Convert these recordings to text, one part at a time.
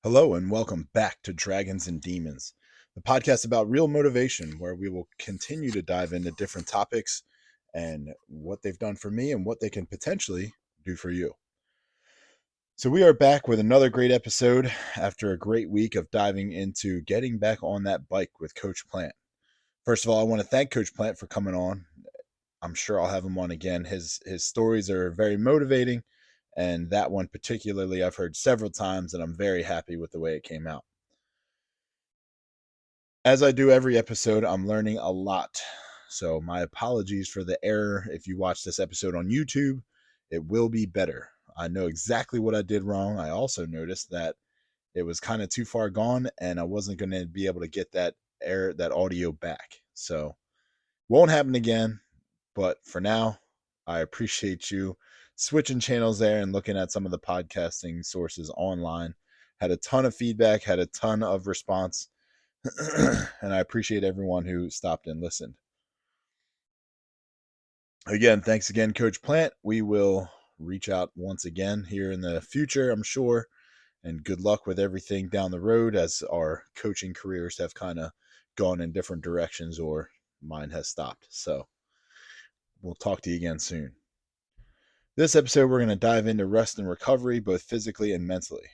Hello, and welcome back to Dragons and Demons, the podcast about real motivation, where we will continue to dive into different topics and what they've done for me and what they can potentially do for you. So, we are back with another great episode after a great week of diving into getting back on that bike with Coach Plant. First of all, I want to thank Coach Plant for coming on. I'm sure I'll have him on again. His stories are very motivating, and that one particularly I've heard several times, and I'm very happy with the way it came out. As I do every episode, I'm learning a lot. So, my apologies for the error. If you watch this episode on YouTube, it will be better. I know exactly what I did wrong. I also noticed that it was kind of too far gone and I wasn't going to be able to get that audio back. So, won't happen again, but for now, I appreciate you switching channels there and looking at some of the podcasting sources online. Had a ton of feedback, had a ton of response, and I appreciate everyone who stopped and listened. Again, thanks again, Coach Plant. We will reach out once again here in the future, I'm sure. And good luck with everything down the road as our coaching careers have kind of gone in different directions or mine has stopped. So we'll talk to you again soon. This episode, we're going to dive into rest and recovery, both physically and mentally.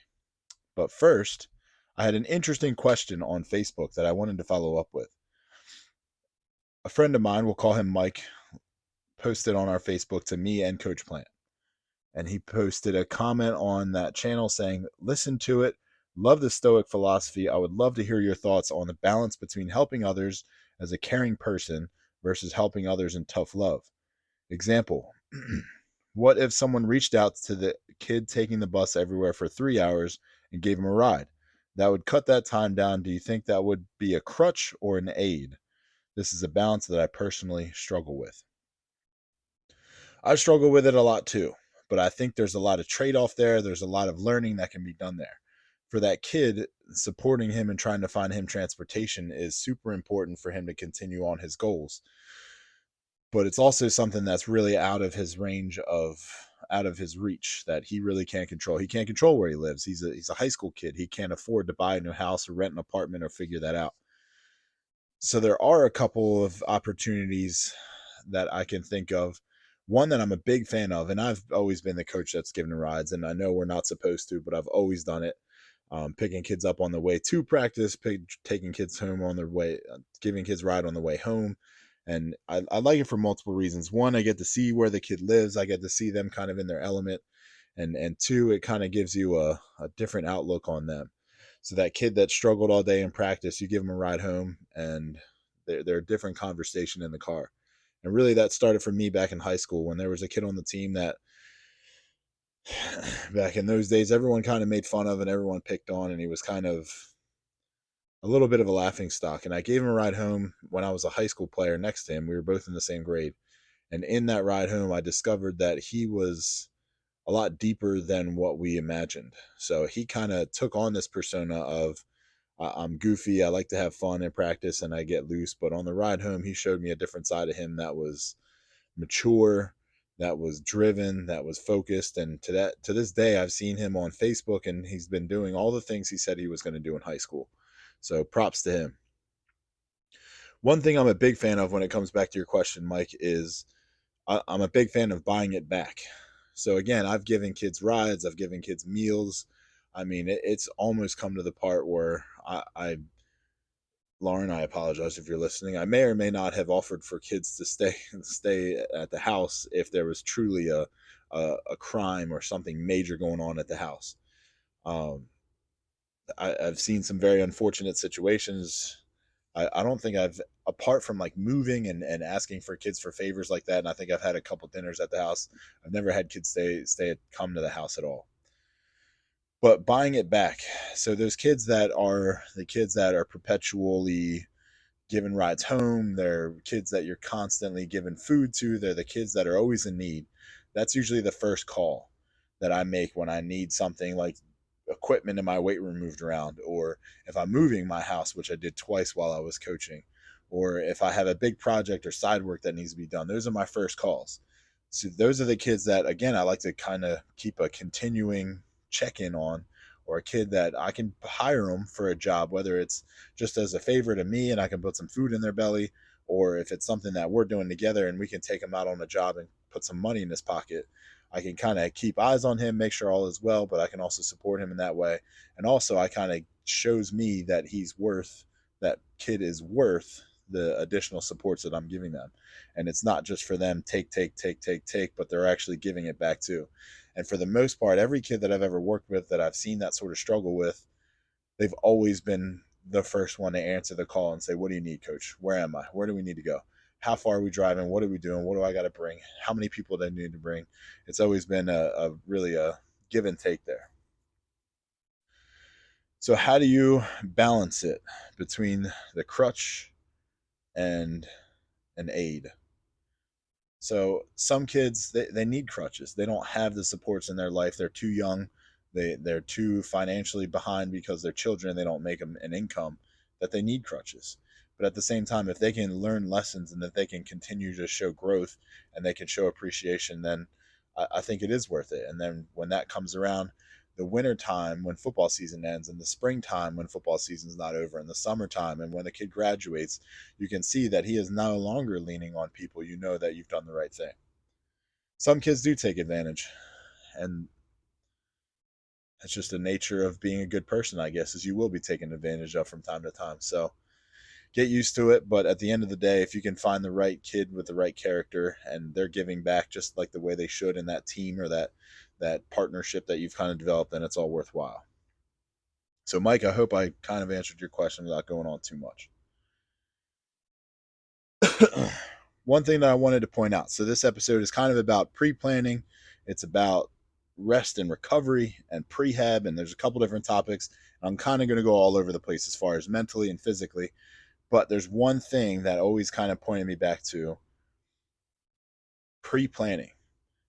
But first, I had an interesting question on Facebook that I wanted to follow up with. A friend of mine, we'll call him Mike, posted on our Facebook to me and Coach Plant. And he posted a comment on that channel saying, "Listen to it. Love the Stoic philosophy. I would love to hear your thoughts on the balance between helping others as a caring person versus helping others in tough love. Example, what if someone reached out to the kid taking the bus everywhere for 3 hours and gave him a ride? That would cut that time down. Do you think that would be a crutch or an aid? This is a balance that I personally struggle with." I struggle with it a lot too, but I think there's a lot of trade off there. There's a lot of learning that can be done there. For that kid, supporting him and trying to find him transportation is super important for him to continue on his goals. But it's also something that's really out of his reach that he really can't control. He can't control where he lives. He's a high school kid. He can't afford to buy a new house or rent an apartment or figure that out. So there are a couple of opportunities that I can think of. One that I'm a big fan of, and I've always been the coach that's given rides, and I know we're not supposed to, but I've always done it. Picking kids up on the way to practice, taking kids home on their way, giving kids a ride on the way home. And I like it for multiple reasons. One, I get to see where the kid lives. I get to see them kind of in their element. And two, it kind of gives you a different outlook on them. So that kid that struggled all day in practice, you give them a ride home, and they're a different conversation in the car. And really, that started for me back in high school when there was a kid on the team that back in those days, everyone kind of made fun of and everyone picked on, and he was kind of a little bit of a laughing stock. And I gave him a ride home when I was a high school player next to him. We were both in the same grade. And in that ride home, I discovered that he was a lot deeper than what we imagined. So he kind of took on this persona of I'm goofy, I like to have fun in practice, and I get loose. But on the ride home, he showed me a different side of him that was mature, that was driven, that was focused. And to this day, I've seen him on Facebook, and he's been doing all the things he said he was going to do in high school. So props to him. One thing I'm a big fan of when it comes back to your question, Mike, is I'm a big fan of buying it back. So again, I've given kids rides, I've given kids meals. I mean, it's almost come to the part where Lauren, I apologize if you're listening. I may or may not have offered for kids to stay at the house if there was truly a crime or something major going on at the house. Um, I've seen some very unfortunate situations. I don't think I've, apart from like moving and asking for kids for favors like that, and I think I've had a couple dinners at the house. I've never had kids come to the house at all. But buying it back, so those kids that are the kids that are perpetually given rides home, they're kids that you're constantly giving food to, they're the kids that are always in need. That's usually the first call that I make when I need something like equipment in my weight room moved around, or if I'm moving my house, which I did twice while I was coaching, or if I have a big project or side work that needs to be done. Those are my first calls. So those are the kids that, again, I like to kind of keep a continuing check in on or a kid that I can hire them for a job, whether it's just as a favor to me and I can put some food in their belly, or if it's something that we're doing together and we can take him out on a job and put some money in his pocket. I can kind of keep eyes on him, make sure all is well, but I can also support him in that way. And also, I kind of shows me that that kid is worth the additional supports that I'm giving them. And it's not just for them take, but they're actually giving it back too. And for the most part, every kid that I've ever worked with that I've seen that sort of struggle with, they've always been the first one to answer the call and say, "What do you need, coach? Where am I? Where do we need to go? How far are we driving? What are we doing? What do I got to bring? How many people do I need to bring?" It's always been a really a give and take there. So how do you balance it between the crutch and an aid? So some kids they need crutches. They don't have the supports in their life. They're too young. They're too financially behind because they're children. They don't make an income that they need crutches. But at the same time, if they can learn lessons and that they can continue to show growth and they can show appreciation, then I think it is worth it. And then when that comes around, the winter time when football season ends, and the springtime when football season's not over, and the summertime, and when the kid graduates, you can see that he is no longer leaning on people. You know that you've done the right thing. Some kids do take advantage, and it's just the nature of being a good person, I guess, is you will be taken advantage of from time to time. So get used to it. But at the end of the day, if you can find the right kid with the right character and they're giving back just like the way they should in that team or that partnership that you've kind of developed, then it's all worthwhile. So, Mike, I hope I kind of answered your question without going on too much. One thing that I wanted to point out, so this episode is kind of about pre-planning. It's about rest and recovery and prehab, and there's a couple different topics. I'm kind of going to go all over the place as far as mentally and physically, but there's one thing that always kind of pointed me back to pre-planning.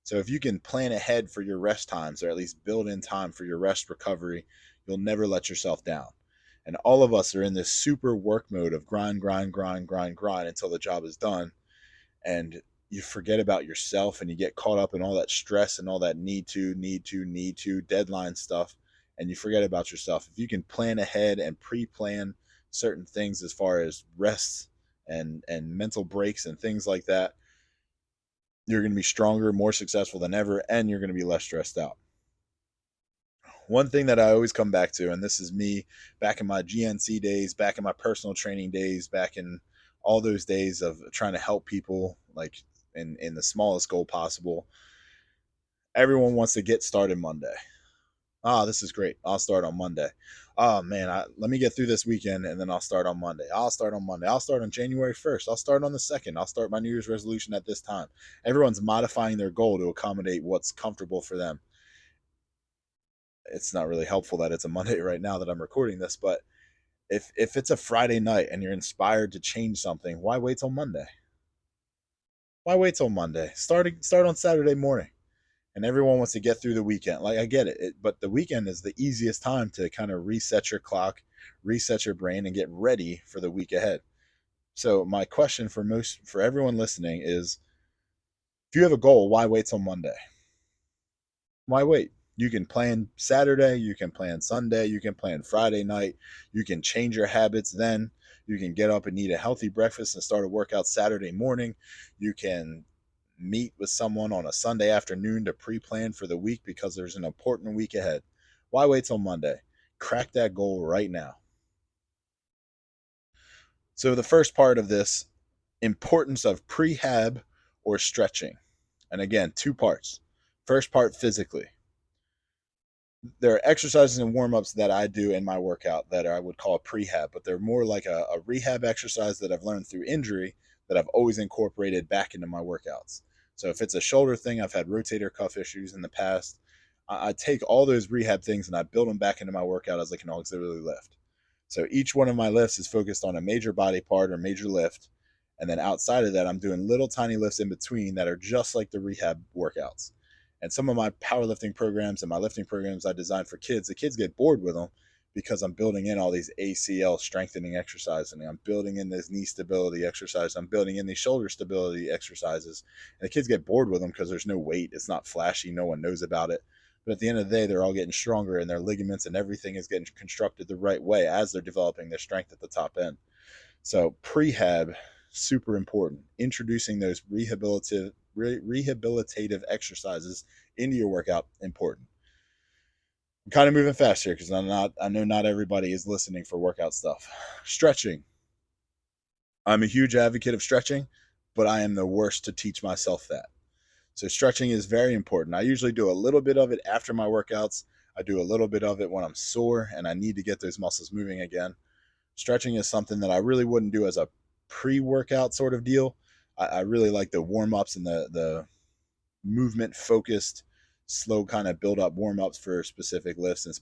So if you can plan ahead for your rest times, or at least build in time for your rest recovery, you'll never let yourself down. And all of us are in this super work mode of grind until the job is done. And you forget about yourself and you get caught up in all that stress and all that need to deadline stuff. And you forget about yourself. If you can plan ahead and pre-plan certain things as far as rest and mental breaks and things like that, you're going to be stronger, more successful than ever, and you're going to be less stressed out. One thing that I always come back to, and this is me back in my GNC days, back in my personal training days, back in all those days of trying to help people like in the smallest goal possible. Everyone wants to get started Monday. This is great. I'll start on Monday. Oh man, let me get through this weekend and then I'll start on Monday. I'll start on Monday. I'll start on January 1st. I'll start on the 2nd. I'll start my New Year's resolution at this time. Everyone's modifying their goal to accommodate what's comfortable for them. It's not really helpful that it's a Monday right now that I'm recording this, but if it's a Friday night and you're inspired to change something, why wait till Monday? Why wait till Monday? Start on Saturday morning. And everyone wants to get through the weekend. Like I get but the weekend is the easiest time to kind of reset your clock, reset your brain, and get ready for the week ahead. So my question for everyone listening is, if you have a goal, why wait till Monday? Why wait? You can plan Saturday, you can plan Sunday, you can plan Friday night, you can change your habits then. You can get up and eat a healthy breakfast and start a workout Saturday morning. You can meet with someone on a Sunday afternoon to pre-plan for the week because there's an important week ahead. Why wait till Monday? Crack that goal right now. So the first part of this, importance of prehab or stretching. And again, two parts. First part, physically. There are exercises and warm-ups that I do in my workout that I would call prehab, but they're more like a rehab exercise that I've learned through injury that I've always incorporated back into my workouts. So if it's a shoulder thing, I've had rotator cuff issues in the past. I take all those rehab things and I build them back into my workout as like an auxiliary lift. So each one of my lifts is focused on a major body part or major lift. And then outside of that, I'm doing little tiny lifts in between that are just like the rehab workouts. And some of my powerlifting programs and my lifting programs I designed for kids, the kids get bored with them because I'm building in all these ACL strengthening exercises, and I'm building in this knee stability exercise. I'm building in these shoulder stability exercises. And the kids get bored with them because there's no weight. It's not flashy. No one knows about it. But at the end of the day, they're all getting stronger, and their ligaments and everything is getting constructed the right way as they're developing their strength at the top end. So prehab, super important. Introducing those rehabilitative exercises into your workout, important. I'm kind of moving fast here because I know not everybody is listening for workout stuff. Stretching. I'm a huge advocate of stretching, but I am the worst to teach myself that. So stretching is very important. I usually do a little bit of it after my workouts. I do a little bit of it when I'm sore and I need to get those muscles moving again. Stretching is something that I really wouldn't do as a pre-workout sort of deal. I really like the warm-ups and the movement focused, slow kind of build up warm-ups for specific lifts and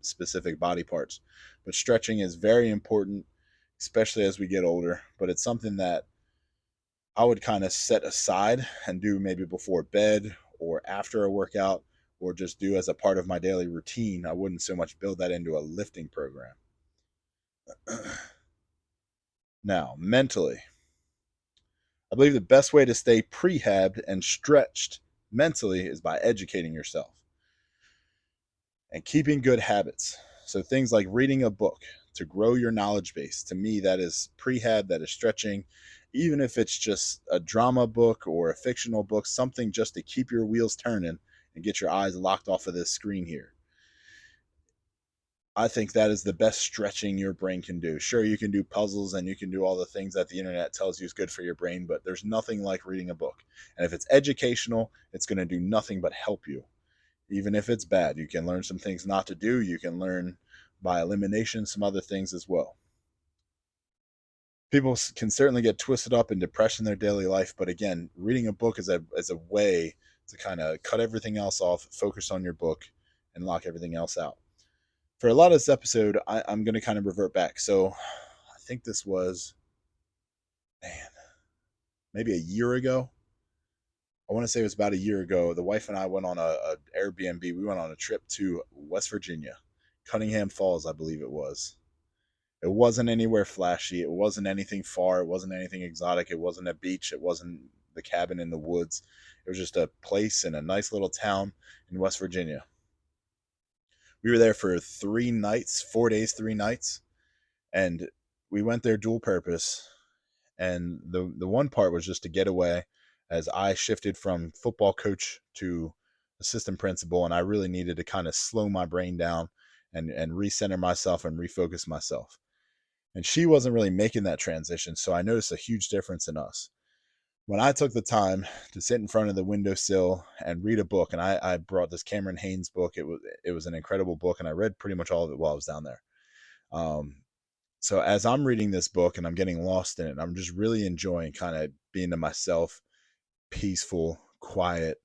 specific body parts. But stretching is very important, especially as we get older. But it's something that I would kind of set aside and do maybe before bed or after a workout, or just do as a part of my daily routine. I wouldn't so much build that into a lifting program. Now, mentally, I believe the best way to stay prehabbed and stretched mentally is by educating yourself and keeping good habits. So things like reading a book to grow your knowledge base. To me, that is prehab, that is stretching. Even if it's just a drama book or a fictional book, something just to keep your wheels turning and get your eyes locked off of this screen here. I think that is the best stretching your brain can do. Sure, you can do puzzles and you can do all the things that the internet tells you is good for your brain, but there's nothing like reading a book. And if it's educational, it's going to do nothing but help you. Even if it's bad, you can learn some things not to do. You can learn by elimination some other things as well. People can certainly get twisted up in depression in their daily life, but again, reading a book is a way to kind of cut everything else off, focus on your book, and lock everything else out. For a lot of this episode, I'm going to kind of revert back. So I think this was, maybe a year ago. I want to say it was about a year ago. The wife and I went on a Airbnb. We went on a trip to West Virginia, Cunningham Falls, I believe it was. It wasn't anywhere flashy. It wasn't anything far. It wasn't anything exotic. It wasn't a beach. It wasn't the cabin in the woods. It was just a place in a nice little town in West Virginia. We were there for 3 nights, 4 days, 3 nights, and we went there dual purpose. And the one part was just to get away, as I shifted from football coach to assistant principal, and I really needed to kind of slow my brain down and recenter myself and refocus myself. And she wasn't really making that transition, so I noticed a huge difference in us. When I took the time to sit in front of the windowsill and read a book, and I brought this Cameron Hanes book. It was an incredible book, and I read pretty much all of it while I was down there. So as I'm reading this book and I'm getting lost in it, I'm just really enjoying kind of being to myself, peaceful, quiet,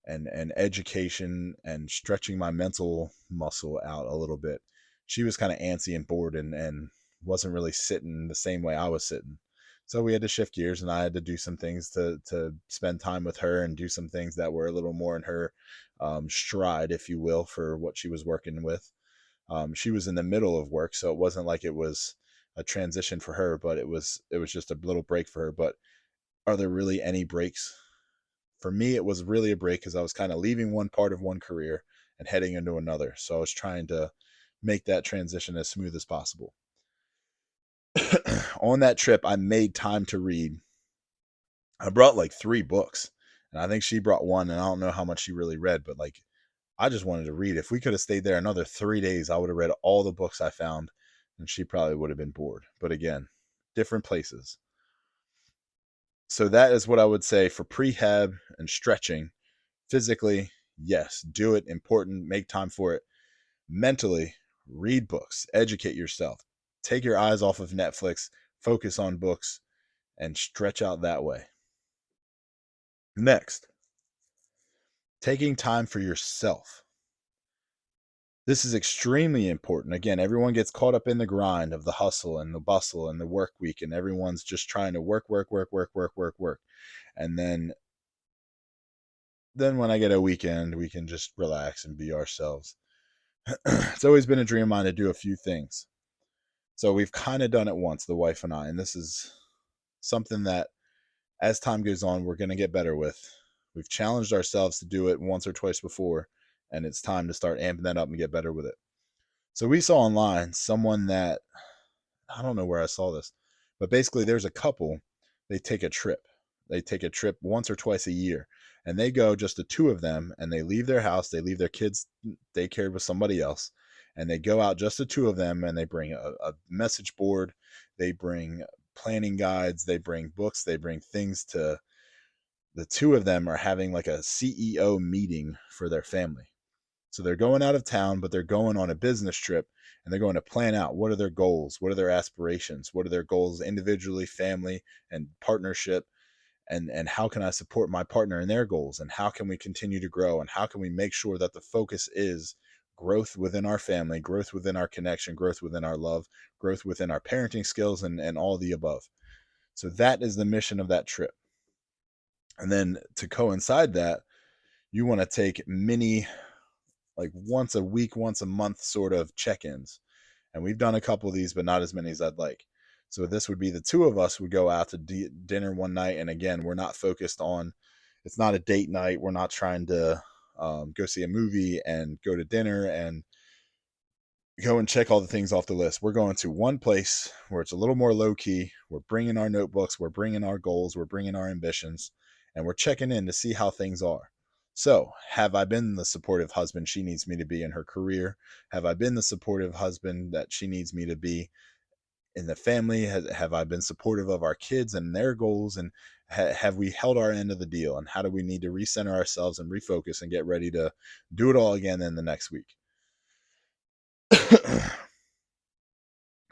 and education, and stretching my mental muscle out a little bit. She was kind of antsy and bored and wasn't really sitting the same way I was sitting. So we had to shift gears, and I had to do some things to spend time with her and do some things that were a little more in her stride, if you will, for what she was working with. She was in the middle of work, so it wasn't like it was a transition for her, but it was just a little break for her. But are there really any breaks? For me, it was really a break because I was kind of leaving one part of one career and heading into another. So I was trying to make that transition as smooth as possible. On that trip, I made time to read. I brought like 3 books, and I think she brought one, and I don't know how much she really read, but like, I just wanted to read. If we could have stayed there another 3 days, I would have read all the books I found, and she probably would have been bored. But again, different places. So that is what I would say for prehab and stretching. Physically, yes, do it, important, make time for it. Mentally, read books, educate yourself, take your eyes off of Netflix, focus on books, and stretch out that way. Next, taking time for yourself. This is extremely important. Again, everyone gets caught up in the grind of the hustle and the bustle and the work week, and everyone's just trying to work. And then when I get a weekend, we can just relax and be ourselves. It's always been a dream of mine to do a few things. So we've kind of done it once, the wife and I, and this is something that as time goes on, we're going to get better with. We've challenged ourselves to do it once or twice before, and it's time to start amping that up and get better with it. So we saw online someone that, I don't know where I saw this, but basically there's a couple, they take a trip. They take a trip once or twice a year, and they go, just the two of them, and they leave their house, they leave their kids daycared with somebody else, and they go out, just the two of them, and they bring a message board, they bring planning guides, they bring books, they bring things to, the two of them are having like a CEO meeting for their family. So they're going out of town, but they're going on a business trip, and they're going to plan out what are their goals, what are their aspirations, what are their goals individually, family, and partnership, and how can I support my partner in their goals, and how can we continue to grow, and how can we make sure that the focus is growth within our family, growth within our connection, growth within our love, growth within our parenting skills, and all the above. So that is the mission of that trip. And then to coincide that, you want to take mini, like once a week, once a month sort of check-ins. And we've done a couple of these, but not as many as I'd like. So this would be the two of us would go out to dinner one night. And again, we're not focused on, it's not a date night. We're not trying to go see a movie and go to dinner and go and check all the things off the list. We're going to one place where it's a little more low key. We're bringing our notebooks, we're bringing our goals, we're bringing our ambitions, and we're checking in to see how things are. So, have I been the supportive husband she needs me to be in her career? Have I been the supportive husband that she needs me to be in the family? Have I been supportive of our kids and their goals? And have we held our end of the deal? And how do we need to recenter ourselves and refocus and get ready to do it all again in the next week?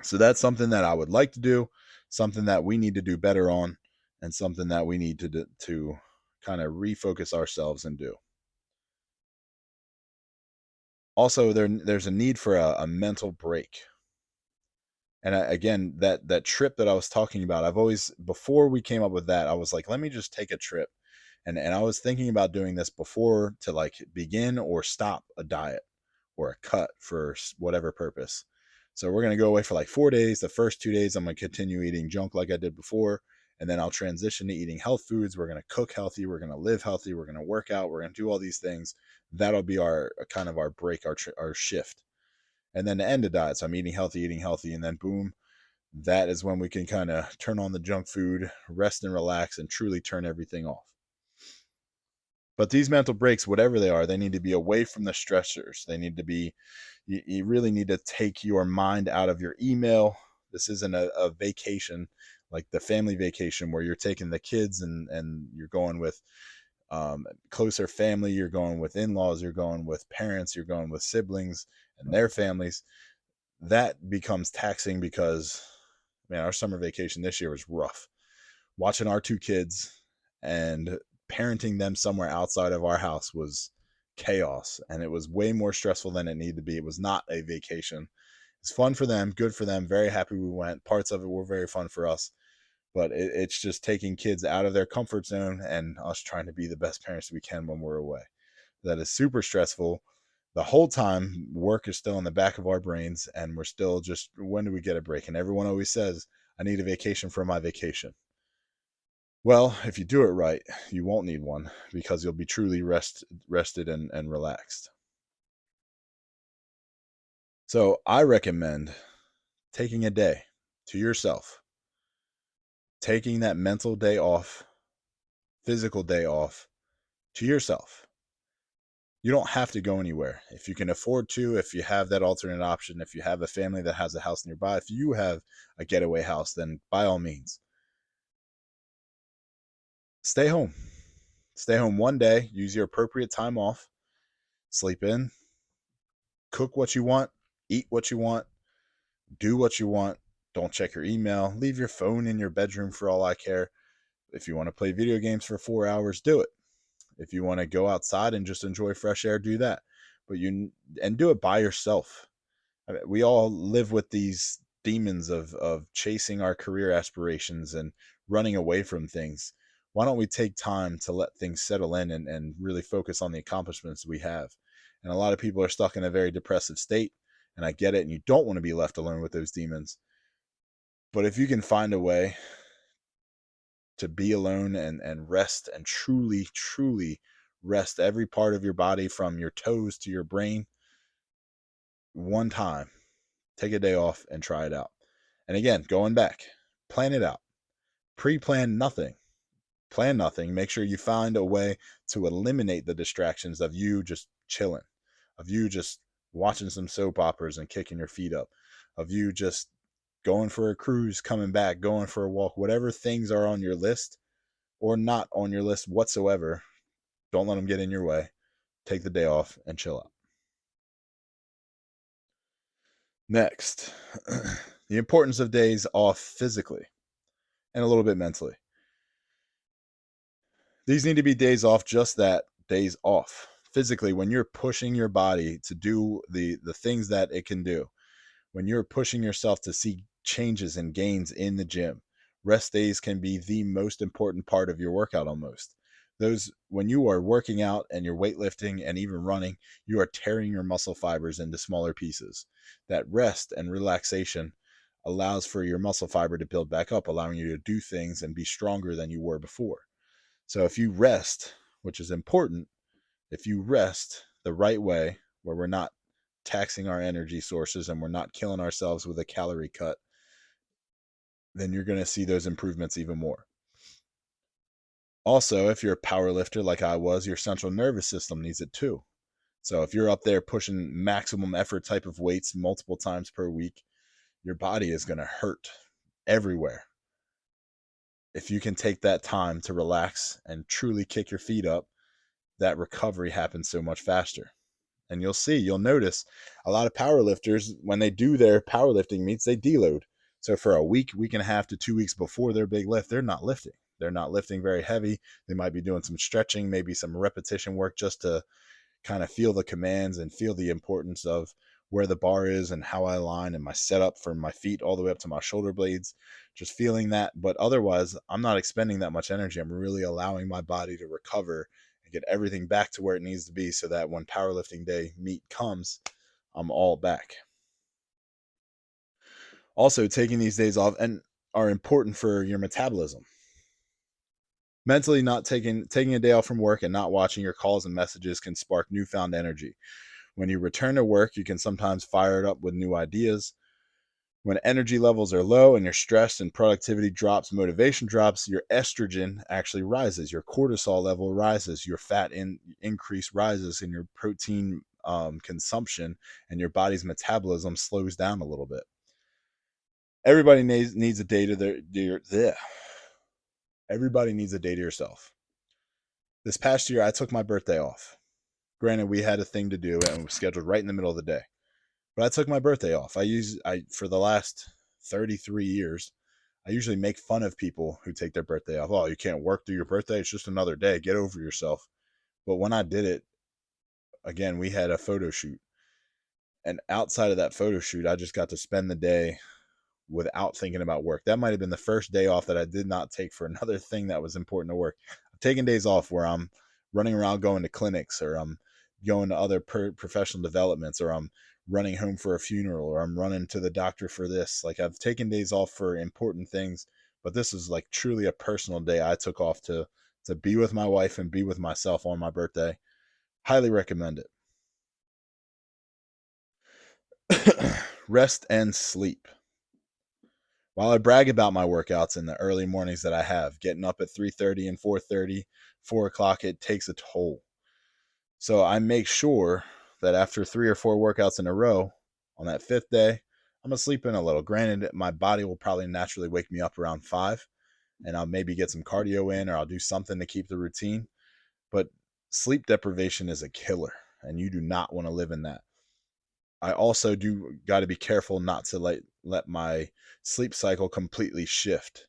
So that's something that I would like to do, something that we need to do better on, and something that we need to kind of refocus ourselves and do. Also, there's a need for a mental break. And again, that trip that I was talking about, I've always, before we came up with that, I was like, let me just take a trip. And I was thinking about doing this before to like begin or stop a diet or a cut for whatever purpose. So we're going to go away for like 4 days. The first 2 days, I'm going to continue eating junk like I did before. And then I'll transition to eating health foods. We're going to cook healthy. We're going to live healthy. We're going to work out. We're going to do all these things. That'll be our kind of our break, our shift. And then to end the diet, so I'm eating healthy. And then boom, that is when we can kind of turn on the junk food, rest and relax, and truly turn everything off. But these mental breaks, whatever they are, they need to be away from the stressors. They need to be, you really need to take your mind out of your email. This isn't a vacation like the family vacation where you're taking the kids and you're going with closer family, you're going with in-laws, you're going with parents, you're going with siblings and their families. That becomes taxing because, man, our summer vacation this year was rough. Watching our two kids and parenting them somewhere outside of our house was chaos, and it was way more stressful than it needed to be. It was not a vacation. It's fun for them, good for them, very happy we went. Parts of it were very fun for us, but it's just taking kids out of their comfort zone and us trying to be the best parents we can when we're away. That is super stressful. The whole time work is still in the back of our brains, and we're still just, when do we get a break? And everyone always says, I need a vacation for my vacation. Well, if you do it right, you won't need one because you'll be truly rested and relaxed. So I recommend taking a day to yourself, taking that mental day off, physical day off to yourself. You don't have to go anywhere. If you can afford to, if you have that alternate option, if you have a family that has a house nearby, if you have a getaway house, then by all means, stay home. Stay home one day, use your appropriate time off, sleep in, cook what you want, eat what you want, do what you want. Don't check your email. Leave your phone in your bedroom for all I care. If you want to play video games for 4 hours, do it. If you want to go outside and just enjoy fresh air, do that. But do it by yourself. I mean, we all live with these demons of chasing our career aspirations and running away from things. Why don't we take time to let things settle in and really focus on the accomplishments we have? And a lot of people are stuck in a very depressive state, and I get it, and you don't want to be left alone with those demons. But if you can find a way to be alone and rest and truly Rest every part of your body from your toes to your brain one time. Take a day off and try it out. And again, going back, plan it out. Pre-plan nothing. Plan nothing. Make sure you find a way to eliminate the distractions of you just chilling, of you just watching some soap operas and kicking your feet up, of you just going for a cruise, coming back, going for a walk, whatever things are on your list or not on your list whatsoever. Don't let them get in your way. Take the day off and chill out. Next, the importance of days off physically and a little bit mentally. These need to be days off, just that, days off. Physically, when you're pushing your body to do the things that it can do, when you're pushing yourself to see changes and gains in the gym, rest days can be the most important part of your workout almost. Those, when you are working out and you're weightlifting and even running, you are tearing your muscle fibers into smaller pieces. That rest and relaxation allows for your muscle fiber to build back up, allowing you to do things and be stronger than you were before. So if you rest, which is important, if you rest the right way, where we're not taxing our energy sources and we're not killing ourselves with a calorie cut, then you're going to see those improvements even more. Also, if you're a power lifter like I was, your central nervous system needs it too. So if you're up there pushing maximum effort type of weights multiple times per week, your body is going to hurt everywhere. If you can take that time to relax and truly kick your feet up, that recovery happens so much faster. And you'll notice a lot of power lifters, when they do their powerlifting meets, they deload. So for a week, week and a half to 2 weeks before their big lift, they're not lifting. They're not lifting very heavy. They might be doing some stretching, maybe some repetition work, just to kind of feel the commands and feel the importance of where the bar is and how I align and my setup from my feet all the way up to my shoulder blades, just feeling that. But otherwise, I'm not expending that much energy. I'm really allowing my body to recover and get everything back to where it needs to be, so that when powerlifting day meet comes, I'm all back. Also, taking these days off and are important for your metabolism. Mentally, not taking a day off from work and not watching your calls and messages can spark newfound energy. When you return to work, you can sometimes fire it up with new ideas. When energy levels are low and you're stressed and productivity drops, motivation drops, your estrogen actually rises, your cortisol level rises, your fat increase rises, and your protein consumption and your body's metabolism slows down a little bit. Everybody needs a day to everybody needs a day to yourself. This past year, I took my birthday off. Granted, we had a thing to do and it was scheduled right in the middle of the day. But I took my birthday off. For the last 33 years, I usually make fun of people who take their birthday off. Oh, you can't work through your birthday. It's just another day. Get over yourself. But when I did it, again, we had a photo shoot. And outside of that photo shoot, I just got to spend the day without thinking about work. That might have been the first day off that I did not take for another thing that was important to work. I'm taking days off where I'm running around going to clinics, or I'm going to other professional developments, or I'm running home for a funeral, or I'm running to the doctor for this. Like, I've taken days off for important things, but this is like truly a personal day I took off to be with my wife and be with myself on my birthday. Highly recommend it. Rest and sleep. While I brag about my workouts in the early mornings that I have, getting up at 3:30 and 4:30, 4 o'clock, it takes a toll. So I make sure that after 3 or 4 workouts in a row, on that 5th day, I'm going to sleep in a little. Granted, my body will probably naturally wake me up around 5, and I'll maybe get some cardio in, or I'll do something to keep the routine. But sleep deprivation is a killer, and you do not want to live in that. I also do got to be careful not to let my sleep cycle completely shift.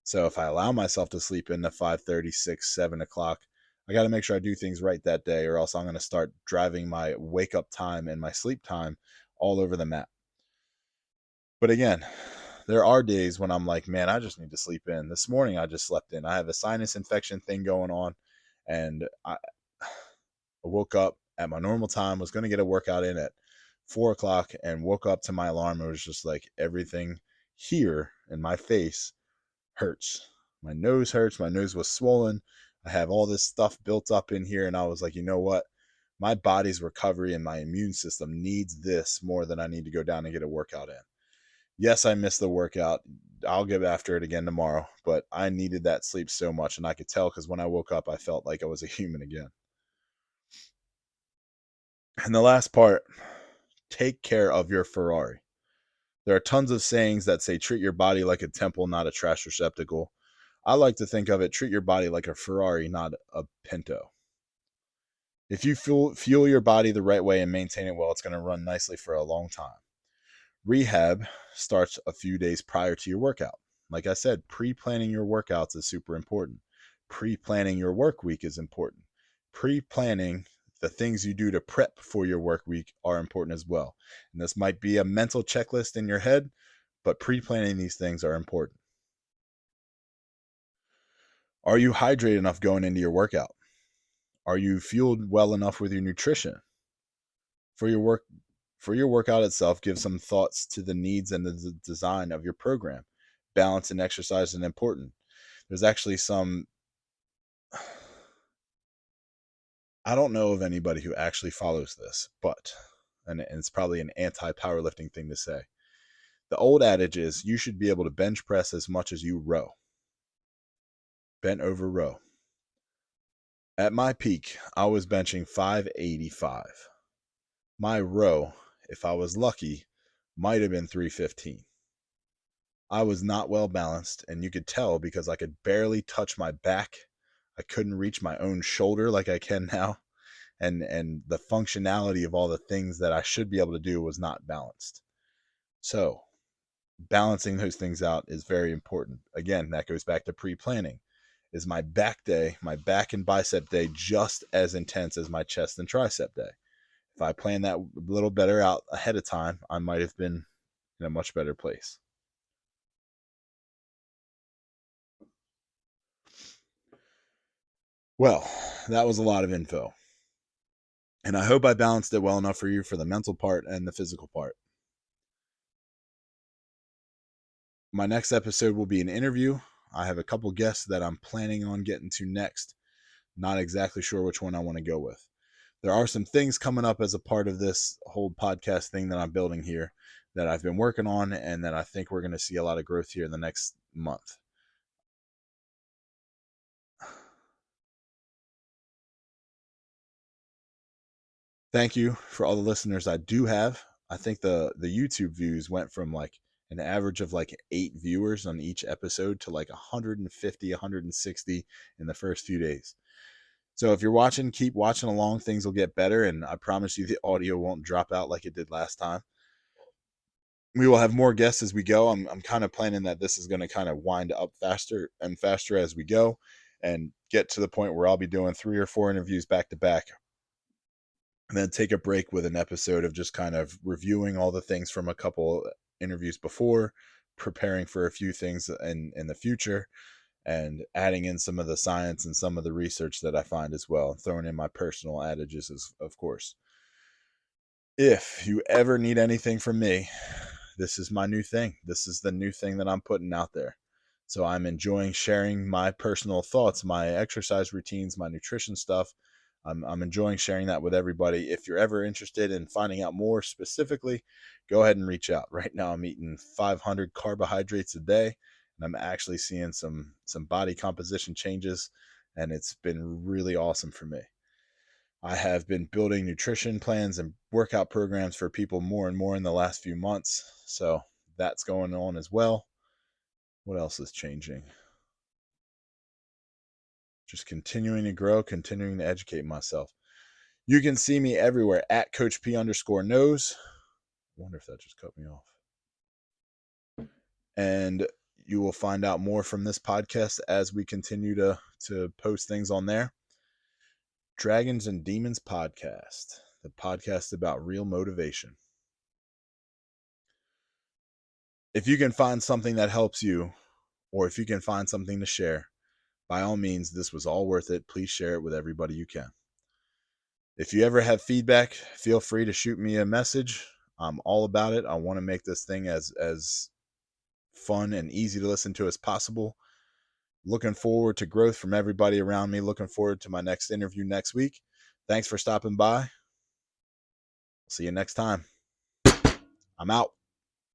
So if I allow myself to sleep in at 5:30, 6, 7 o'clock, I got to make sure I do things right that day, or else I'm going to start driving my wake up time and my sleep time all over the map. But again, there are days when I'm like, man, I just need to sleep in. This morning, I just slept in. I have a sinus infection thing going on, and I woke up at my normal time, was going to get a workout in at 4 o'clock, and woke up to my alarm. It was just like everything here in my face hurts. My nose hurts. My nose was swollen. I have all this stuff built up in here, and I was like, you know what? My body's recovery and my immune system needs this more than I need to go down and get a workout in. Yes, I missed the workout. I'll get after it again tomorrow, but I needed that sleep so much, and I could tell because when I woke up, I felt like I was a human again. And the last part, take care of your Ferrari. There are tons of sayings that say treat your body like a temple, not a trash receptacle. I like to think of it, treat your body like a Ferrari, not a Pinto. If you fuel your body the right way and maintain it well, it's going to run nicely for a long time. Rehab starts a few days prior to your workout. Like I said, pre-planning your workouts is super important. Pre-planning your work week is important. Pre-planning the things you do to prep for your work week are important as well. And this might be a mental checklist in your head, but pre-planning these things are important. Are you hydrated enough going into your workout? Are you fueled well enough with your nutrition? For your workout itself, give some thoughts to the needs and the design of your program. Balance and exercise is important. There's actually some, I don't know of anybody who actually follows this, but, and it's probably an anti-powerlifting thing to say. The old adage is you should be able to bench press as much as you row. Bent over row. At my peak, I was benching 585. My row, if I was lucky, might have been 315. I was not well balanced, and you could tell because I could barely touch my back. I couldn't reach my own shoulder like I can now. And the functionality of all the things that I should be able to do was not balanced. So balancing those things out is very important. Again, that goes back to pre-planning. Is my back day, my back and bicep day, just as intense as my chest and tricep day? If I planned that a little better out ahead of time, I might have been in a much better place. Well, that was a lot of info. And I hope I balanced it well enough for you for the mental part and the physical part. My next episode will be an interview. I have a couple guests that I'm planning on getting to next. Not exactly sure which one I want to go with. There are some things coming up as a part of this whole podcast thing that I'm building here that I've been working on and that I think we're going to see a lot of growth here in the next month. Thank you for all the listeners I do have. I think the YouTube views went from like an average of like 8 viewers on each episode to like 150, 160 in the first few days. So if you're watching, keep watching along. Things will get better, and I promise you the audio won't drop out like it did last time. We will have more guests as we go. I'm kind of planning that this is going to kind of wind up faster and faster as we go and get to the point where I'll be doing 3 or 4 interviews back to back and then take a break with an episode of just kind of reviewing all the things from a couple interviews before, preparing for a few things in the future, and adding in some of the science and some of the research that I find as well, throwing in my personal adages, of course. If you ever need anything from me, this is my new thing. This is the new thing that I'm putting out there. So I'm enjoying sharing my personal thoughts, my exercise routines, my nutrition stuff. I'm enjoying sharing that with everybody. If you're ever interested in finding out more specifically, go ahead and reach out. Right now I'm eating 500 carbohydrates a day, and I'm actually seeing some body composition changes, and it's been really awesome for me. I have been building nutrition plans and workout programs for people more and more in the last few months. So that's going on as well. What else is changing? Just continuing to grow, continuing to educate myself. You can see me everywhere at Coach P_knows. Wonder if that just cut me off. And you will find out more from this podcast as we continue to post things on there. Dragons and Demons Podcast, the podcast about real motivation. If you can find something that helps you, or if you can find something to share, by all means, this was all worth it. Please share it with everybody you can. If you ever have feedback, feel free to shoot me a message. I'm all about it. I want to make this thing as fun and easy to listen to as possible. Looking forward to growth from everybody around me. Looking forward to my next interview next week. Thanks for stopping by. See you next time. I'm out.